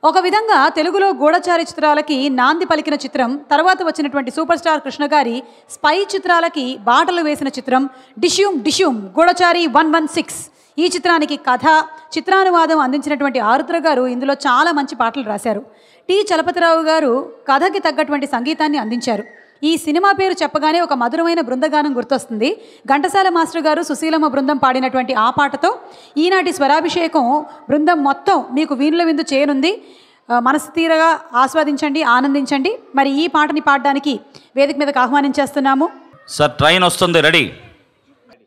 ఒక విధంగా తెలుగులో గూఢచారి చిత్రాలకి నాంది పలికిన చిత్రం, తర్వాత వచ్చినటువంటి సూపర్ స్టార్ కృష్ణ గారి స్పై చిత్రాలకి బాటలు వేసిన చిత్రం డిష్యూమ్ డిష్యూమ్ గూఢచారి 116. ఈ చిత్రానికి కథ, చిత్రానువాదం అందించినటువంటి ఆరుద్ర గారు ఇందులో చాలా మంచి పాటలు రాశారు. టి చలపతిరావు గారు కథకి తగ్గటువంటి సంగీతాన్ని అందించారు. ఈ సినిమా పేరు చెప్పగానే ఒక మధురమైన బృందగానం గుర్తొస్తుంది. ఘంటసాల మాస్టర్ గారు, సుశీలమ్మ బృందం పాడినటువంటి ఆ పాటతో ఈనాటి స్వరాభిషేకం బృందం మొత్తం మీకు వీణుల విందు చేయనుంది. మనసు తీరగా ఆస్వాదించండి, ఆనందించండి. మరి ఈ పాటని పాడడానికి వేదిక మీదకి ఆహ్వానించేస్తున్నాము. సార్ ట్రైన్ వస్తుంది, రెడీ.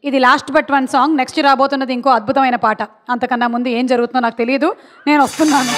ఇది last but one song. Next రాబోతున్నది ఇంకో అద్భుతమైన పాట. అంతకన్నా ముందు ఏం జరుగుతుందో నాకు తెలియదు, నేను వస్తున్నాను.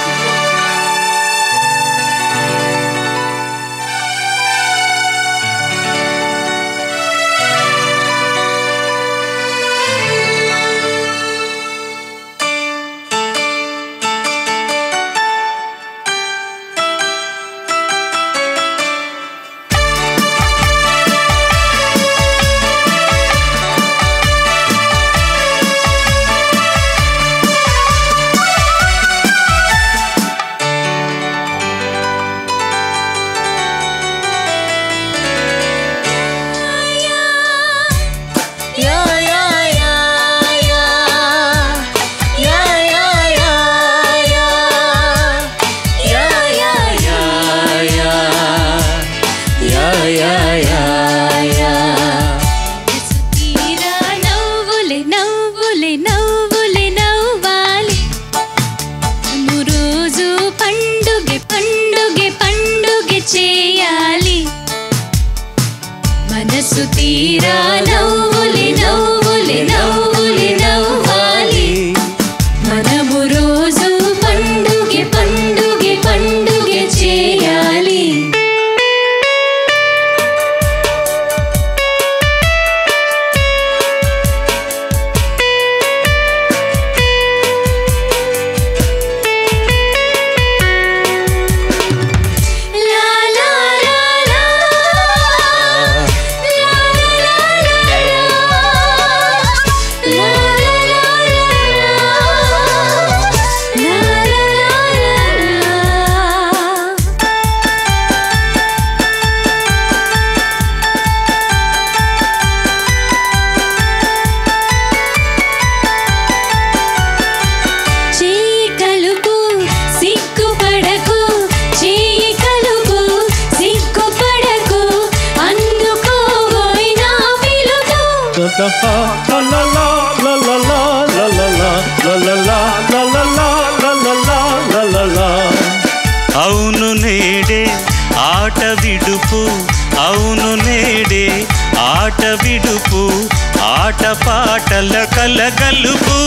అవును నేడే ఆట విడుపు, అవును నేడే ఆట విడుపు, ఆట పాటల కలగలుపు.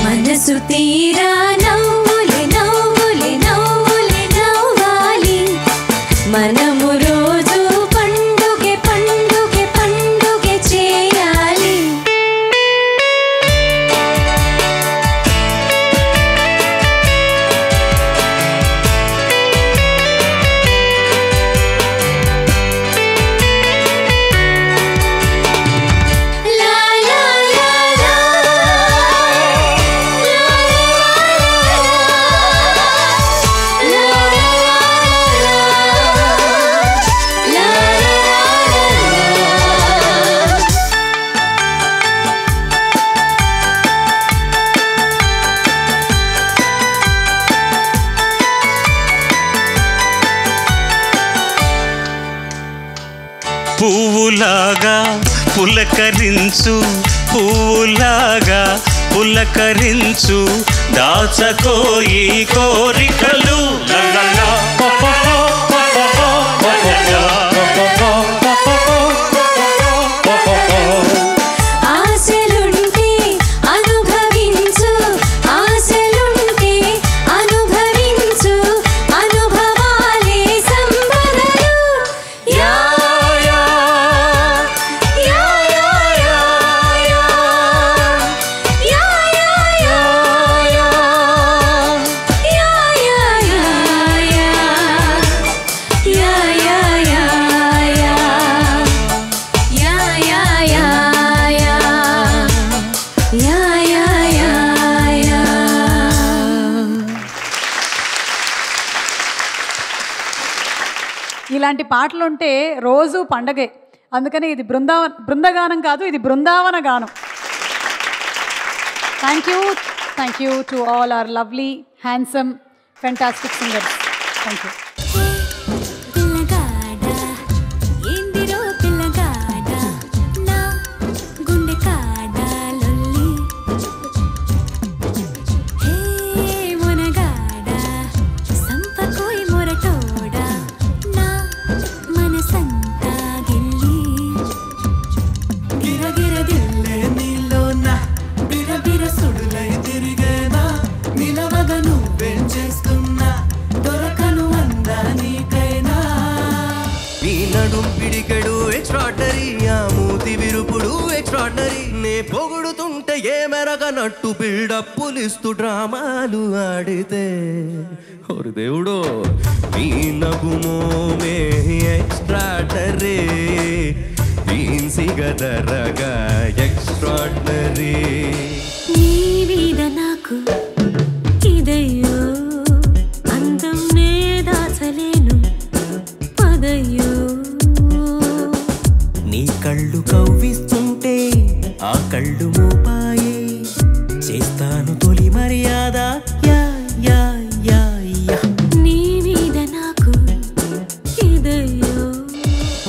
మనసు తీరా నవ్వులే నవ్వులే నవ్వులే నవ్వాలి, మనము రోజు పండుగ పండుగ పండుగ చేయాలి. పువ్వులాగా పులకరించు, పువ్వులాగా పులకరించు, దాచకోయి కోరికలు. ఆశలుంటే అనుభవించు, ఆశలుంటే అనుభవించు, అనుభవాలే సంబరాలు. Yeah yeah yeah yeah yeah yeah yeah yeah yeah ఇలాంటి పాటలు ఉంటే రోజు పండగే. అందుకని ఇది బృందగానం కాదు, ఇది బృందావన గానం. Thank you to all our lovely handsome fantastic singers. Thank you. పొగుడుతుంటే ఏ మెరగనట్టు బిల్డప్పులిస్తూ డ్రామాలు ఆడితే ఓరి దేవుడు నీ నగుమోమే ఎక్స్ట్రాడరీ సిగదరగా ఎక్స్ట్రాడరీ నీ మీద నాకు ఇదయ్యో అందం నే దాచలేను పదయ్యో నీ కళ్ళు కవ్విస్తుంటే ఆ కళ్ళు మోపాయే చేస్తాను తొలి మర్యాద యా యా యా యా నీ మీద నాకు ఇదయ్యో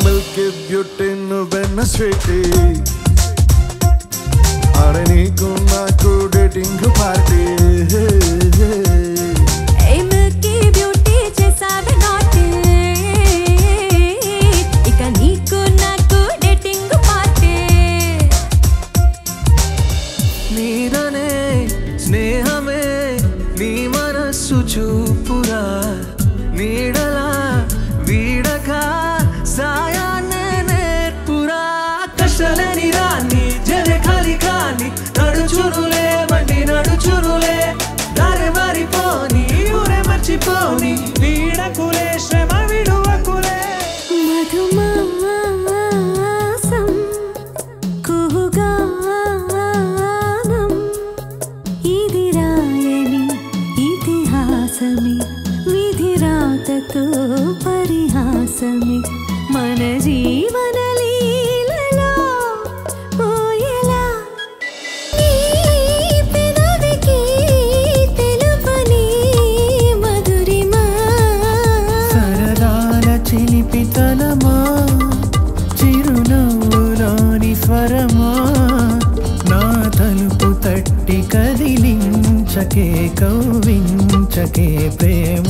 మిల్కీ బ్యూటీ నువ్వెన్న స్వీటీ అరే నీకు నాకు డేటింగ్ పార్టీ మిల్కీ బ్యూటీ చేసావే నాటి ఇక నీకు నాకు డేటింగ్ పార్టీ నీదనే స్నేహమే నీ మనస్సు చూపురా నీడలా వీడక సాయాన్నే నేర్పురా కష్టలేని రాని జరే ఖాళీ కాని నడుచురులే బండి నడుచురులే దారి మారిపోని ఊరే మర్చిపోని వీడకులే శ్రమ విడువకులే మధుమాసం కుహుగానం ఇది రాయని ఇతిహాసమి విధిరాతతో పరిహాసమి మన జీవన లీలలో పోయేలా నీ పెదవికి తెలుపని మధురిమా సరదాల చిలిపితనమా చిరునవ్వులోని స్వరమా నా తలుపు తట్టి కదిలించకే కవ్వించకే ప్రేమ